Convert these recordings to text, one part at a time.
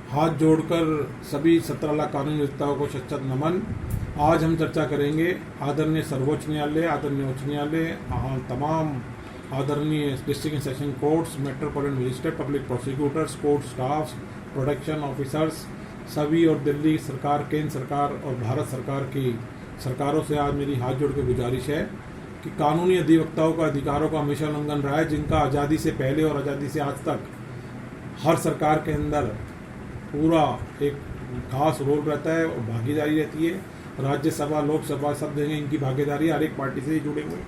हाथ जोड़कर सभी 17 लाख कानूनी व्यवस्थाओं को शत नमन। आज हम चर्चा करेंगे आदरणीय सर्वोच्च न्यायालय, आदरणीय उच्च न्यायालय, तमाम आदरणीय district and session courts, metropolitan magistrate, public prosecutors, court staff, protection officers सभी और दिल्ली सरकार, केंद्र सरकार और भारत सरकार की सरकारों से आज मेरी हाथ जोड़ के गुजारिश है कि कानूनी अधिवक्ताओं का अधिकारों का हमेशा उल्लंघन रहा है, जिनका आज़ादी से पहले और आज़ादी से आज तक हर सरकार के अंदर पूरा एक खास रोल रहता है और भागीदारी रहती है। राज्यसभा, लोकसभा सब जगह इनकी भागीदारी हर एक पार्टी से ही जुड़े हुए,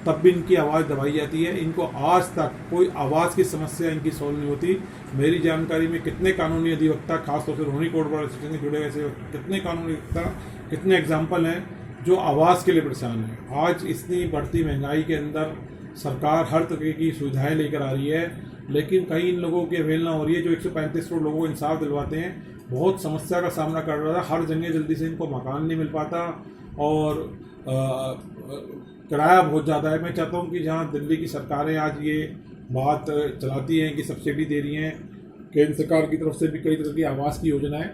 तब भी इनकी आवाज़ दबाई जाती है। इनको आज तक कोई आवाज़ की समस्या इनकी सॉल्व नहीं होती। मेरी जानकारी में कितने कानूनी अधिवक्ता, खासतौर से रोहिणी कोर्ट बार एसोसिएशन से जुड़े हुए ऐसे कितने कानूनी अधिवक्ता, कितने एग्जाम्पल हैं जो आवाज़ के लिए परेशान हैं। आज इतनी बढ़ती महंगाई के अंदर सरकार हर तरह की सुविधाएं लेकर आ रही है, लेकिन कई इन लोगों की अवहेलना हो रही है जो 135 करोड़ लोगों को इंसाफ दिलवाते हैं। बहुत समस्या का सामना कर रहा है, हर जगह जल्दी से इनको मकान नहीं मिल पाता और किराया बहुत ज़्यादा है। मैं चाहता हूँ कि जहाँ दिल्ली की सरकारें आज ये बात चलाती हैं कि सब्सिडी दे रही हैं, केंद्र सरकार की तरफ से भी कई तरह की आवास की योजना है,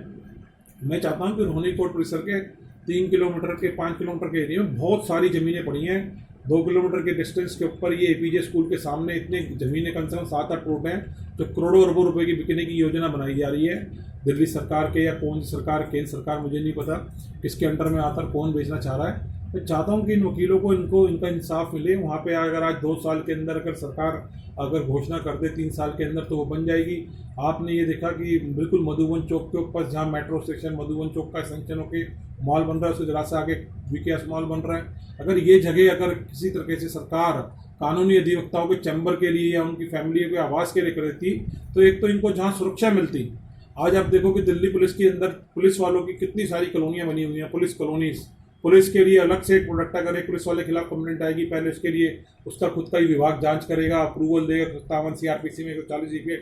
मैं चाहता हूँ कि रोहिणी कोर्ट परिसर के 3 किलोमीटर के 5 किलोमीटर के एरिया में बहुत सारी ज़मीनें पड़ी हैं। 2 किलोमीटर के डिस्टेंस के ऊपर ये एपीजे स्कूल के सामने इतनी ज़मीनें कम से कम 7-8 करोड़ हैं जो करोड़ों अरबों रुपए की बिकने की योजना बनाई जा रही है। दिल्ली सरकार के या कौन सी सरकार, केंद्र सरकार, मुझे नहीं पता किसके अंडर में आकर कौन बेचना चाह रहा है। मैं चाहता हूं कि इन वकीलों को इनका इंसाफ मिले। वहाँ पे अगर आज 2 साल के अंदर अगर सरकार अगर घोषणा कर दे 3 साल के अंदर तो वो बन जाएगी। आपने ये देखा कि बिल्कुल मधुबन चौक के ऊपर जहाँ मेट्रो स्टेशन मधुबन चौक का एक्सटेंशन होकर मॉल बन रहा है, उससे जरा सा आगे विकास मॉल बन रहा है। अगर ये जगह अगर किसी तरीके से सरकार कानूनी अधिवक्ताओं के चैम्बर के लिए या उनकी फैमिली के आवास के लिए कर देती तो एक तो इनको जहाँ सुरक्षा मिलती। आज आप देखो कि दिल्ली पुलिस के अंदर पुलिस वालों की कितनी सारी कॉलोनियाँ बनी हुई हैं, पुलिस कॉलोनीज। पुलिस के लिए अलग से एक प्रोडक्ट, अगर एक पुलिस वाले के खिलाफ कंप्लेंट आएगी, पहले उसके लिए उसका खुद का ही विभाग जांच करेगा, अप्रूवल देगा, 57 सीआरपीसी में 140 जीपीए,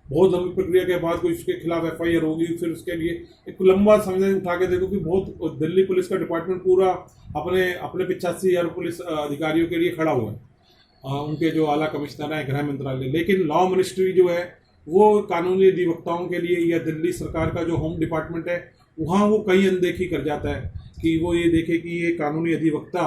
बहुत लंबी प्रक्रिया के बाद कोई उसके खिलाफ एफआईआर होगी, फिर उसके लिए एक लंबा समय उठा के देखो कि बहुत दिल्ली पुलिस का डिपार्टमेंट पूरा अपने 85,000 पुलिस अधिकारियों के लिए खड़ा हुआ है, उनके जो आला कमिश्नर हैं, गृह मंत्रालय। लेकिन लॉ मिनिस्ट्री जो है वो कानूनी अधिवक्ताओं के लिए या दिल्ली सरकार का जो होम डिपार्टमेंट है वहाँ वो कहीं अनदेखी कर जाता है कि वो ये देखे कि ये कानूनी अधिवक्ता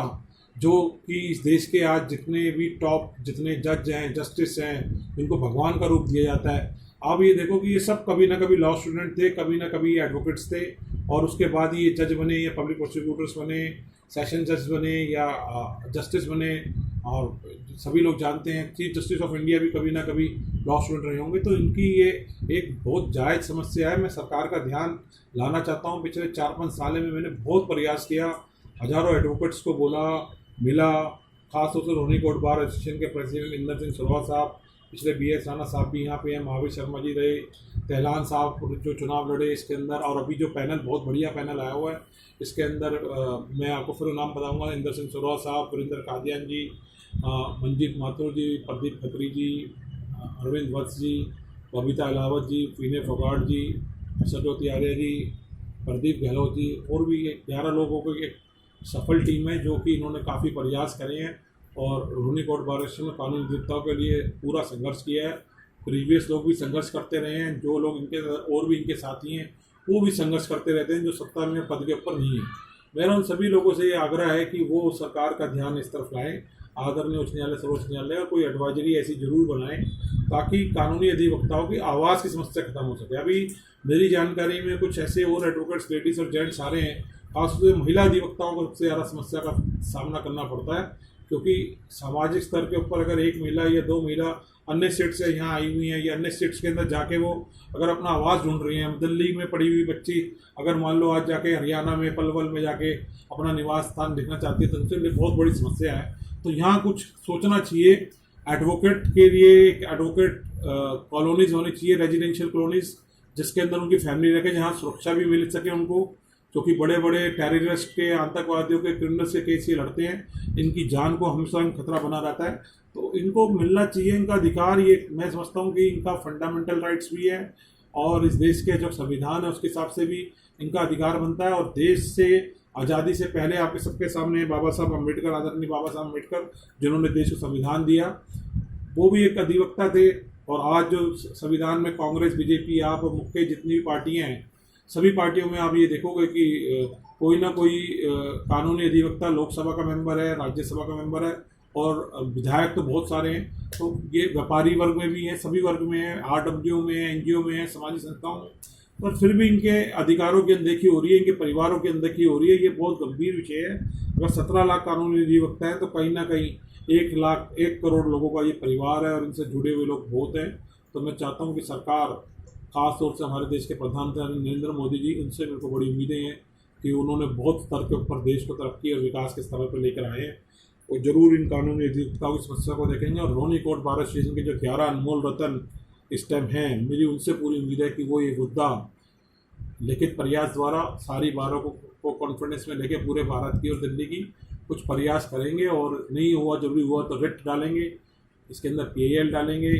जो कि इस देश के आज जितने भी टॉप जितने जज हैं, जस्टिस हैं, इनको भगवान का रूप दिया जाता है। आप ये देखो कि ये सब कभी ना कभी लॉ स्टूडेंट थे, कभी ना कभी एडवोकेट्स थे और उसके बाद ये जज बने या पब्लिक प्रोसिक्यूटर्स बने, सेशन जज बने या जस्टिस बने। और सभी लोग जानते हैं चीफ जस्टिस ऑफ इंडिया भी कभी ना कभी लॉ स्टूडेंट रहे होंगे। तो इनकी ये एक बहुत जायज़ समस्या है। मैं सरकार का ध्यान लाना चाहता हूँ। पिछले 4-5 साल में मैंने बहुत प्रयास किया, हज़ारों एडवोकेट्स को बोला, मिला, खासतौर से रोहिणी कोर्ट बार एसोसिएशन के प्रेसिडेंट इंदर सिंह सरोहा साहब, पिछले BS राणा साहब भी यहाँ पे हैं, महावीर शर्मा जी रहे, तेहलान साहब जो चुनाव लड़े इसके अंदर, और अभी जो पैनल बहुत बढ़िया पैनल आया हुआ है इसके अंदर मैं आपको फिर नाम बताऊंगा, इंदर सिंह सरोहा साहब, पुरिंदर कादियान जी, मंजीत माथुर जी, प्रदीप खत्री जी, अरविंद वत्स जी, बबीता अलावत जी, विनय फोगाट जी, सरस्वती आर्य जी, प्रदीप गहलोत जी, और भी 11 लोगों की एक सफल टीम है जो कि इन्होंने काफ़ी प्रयास करे हैं और रोहिणी कोर्ट बार एसोसिएशन में कानूनी अधिवक्ताओं के लिए पूरा संघर्ष किया है। प्रीवियस लोग भी संघर्ष करते रहे हैं, जो लोग इनके और भी इनके साथी हैं वो भी संघर्ष करते रहते हैं जो सत्ता में पद के ऊपर नहीं है। मेरा उन सभी लोगों से ये आग्रह है कि वो सरकार का ध्यान इस तरफ लाएँ, आदरणीय उच्च न्यायालय, सर्वोच्च न्यायालय और कोई एडवाइजरी ऐसी जरूर बनाएं ताकि कानूनी अधिवक्ताओं की आवाज़ की समस्या खत्म हो सके। अभी मेरी जानकारी में कुछ ऐसे और एडवोकेट्स, लेडीज़ और जेंट्स आ रहे हैं, खासतौर से महिला अधिवक्ताओं को सबसे ज़्यादा समस्या का सामना करना पड़ता है, क्योंकि सामाजिक स्तर के ऊपर अगर एक महिला या 2 महिला अन्य स्टेट से यहाँ आई हुई हैं या अन्य स्टेट्स के अंदर जाके वो अगर अपना आवाज़ ढूंढ रही हैं, दिल्ली में पड़ी हुई बच्ची अगर मान लो आज जाके हरियाणा में पलवल में जाके अपना निवास स्थान देखना चाहती है तो उनके लिए बहुत बड़ी समस्या है। तो यहाँ कुछ सोचना चाहिए। एडवोकेट के लिए एक एडवोकेट कॉलोनीज होनी चाहिए, रेजिडेंशियल कॉलोनीज, जिसके अंदर उनकी फैमिली रखे, जहाँ सुरक्षा भी मिल सके उनको, क्योंकि बड़े बड़े टेररिस्ट के, आतंकवादियों के, क्रिमिनल्स के केस ये लड़ते हैं, इनकी जान को हमेशा खतरा बना रहता है। तो इनको मिलना चाहिए इनका अधिकार। ये मैं समझता हूँ कि इनका फंडामेंटल राइट्स भी है और इस देश के जो संविधान है उसके हिसाब से भी इनका अधिकार बनता है। और देश से आज़ादी से पहले आपके सबके सामने बाबा साहब अम्बेडकर, आदरणीय बाबा साहब अम्बेडकर, जिन्होंने देश को संविधान दिया, वो भी एक अधिवक्ता थे और आज जो संविधान में कांग्रेस, बीजेपी, आप मुख्य जितनी भी पार्टियां हैं, सभी पार्टियों में आप ये देखोगे कि कोई ना कोई कानूनी अधिवक्ता लोकसभा का मेंबर है, राज्यसभा का मेंबर है, और विधायक तो बहुत सारे हैं। तो ये व्यापारी वर्ग में भी हैं, सभी वर्ग में हैं, आरडब्ल्यू में है, एनजीओ में है, सामाजिक संस्थाओं में, पर फिर भी इनके अधिकारों की अनदेखी हो रही है, इनके परिवारों की अनदेखी हो रही है। ये बहुत गंभीर विषय है। अगर 17 लाख कानूनी अधिवक्ता है तो कहीं ना कहीं 1 करोड़ लोगों का ये परिवार है और इनसे जुड़े हुए लोग बहुत हैं। तो मैं चाहता हूँ कि सरकार, खास तौर से हमारे देश के प्रधानमंत्री नरेंद्र मोदी जी, उनसे मेरे को बड़ी उम्मीदें हैं कि उन्होंने बहुत स्तर के ऊपर देश को तरक्की और विकास के स्तर पर लेकर आए हैं। वो जरूर इन कानूनी अधिवक्ताओं की समस्या को देखेंगे। और रोनी कोर्ट बार एसोसिएशन के जो 11 अनमोल रतन इस टाइम हैं, मेरी उनसे पूरी उम्मीद है कि वो ये मुद्दा लिखित प्रयास द्वारा सारी बारों को कॉन्फिडेंस में लेके पूरे भारत की और दिल्ली की कुछ प्रयास करेंगे, और नहीं हुआ, जरूरी हुआ तो रिट डालेंगे, इसके अंदर PIL डालेंगे,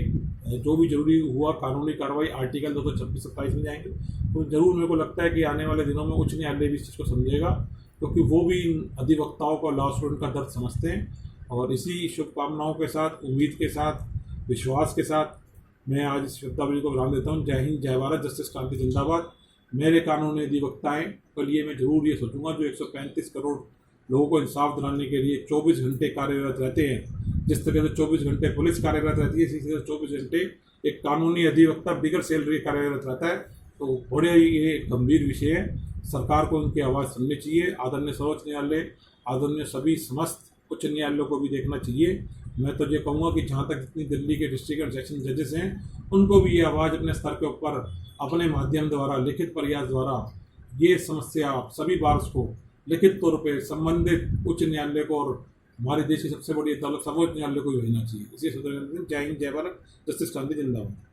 जो भी जरूरी हुआ कानूनी कार्रवाई आर्टिकल 226-27 में जाएंगे। तो जरूर मेरे को लगता है कि आने वाले दिनों में उच्च न्यायालय भी इस चीज़ को समझेगा, क्योंकि वो भी इन अधिवक्ताओं को, लॉ स्टूडेंट का दर्द समझते हैं। और इसी शुभकामनाओं के साथ, उम्मीद के साथ, विश्वास के साथ मैं आज इस शब्दावली को विराम देता हूँ। जय हिंद, जय भारत, जस्टिस क्रांति जिंदाबाद। मेरे कानूनी अधिवक्ताएं, कल ये मैं जरूर ये सोचूंगा, जो 135 करोड़ लोगों को इंसाफ दिलाने के लिए 24 घंटे कार्यरत रहते हैं। जिस तरह से 24 घंटे पुलिस कार्यरत रहती है, इसी तरह 24 घंटे एक कानूनी अधिवक्ता बिगर सैलरी कार्यरत रहता है। तो बड़े ही ये गंभीर विषय है। सरकार को उनकी आवाज़ सुननी चाहिए। आदरणीय सर्वोच्च न्यायालय, आदरणीय सभी समस्त उच्च न्यायालयों को भी देखना चाहिए। मैं तो ये कहूँगा कि जहाँ तक जितनी दिल्ली के डिस्ट्रिक्ट एंड सेक्शन जजेस हैं, उनको भी ये आवाज़ अपने स्तर के ऊपर, अपने माध्यम द्वारा, लिखित प्रयास द्वारा ये समस्या सभी बार्स को लिखित तौर पे संबंधित उच्च न्यायालय को और हमारे देश की सबसे बड़ी अदालत सर्वोच्च न्यायालय को ही भेजना चाहिए। इसी सूत्र, जय हिंद, जय भारत, जस्टिस क्रांति जिंदाबाद।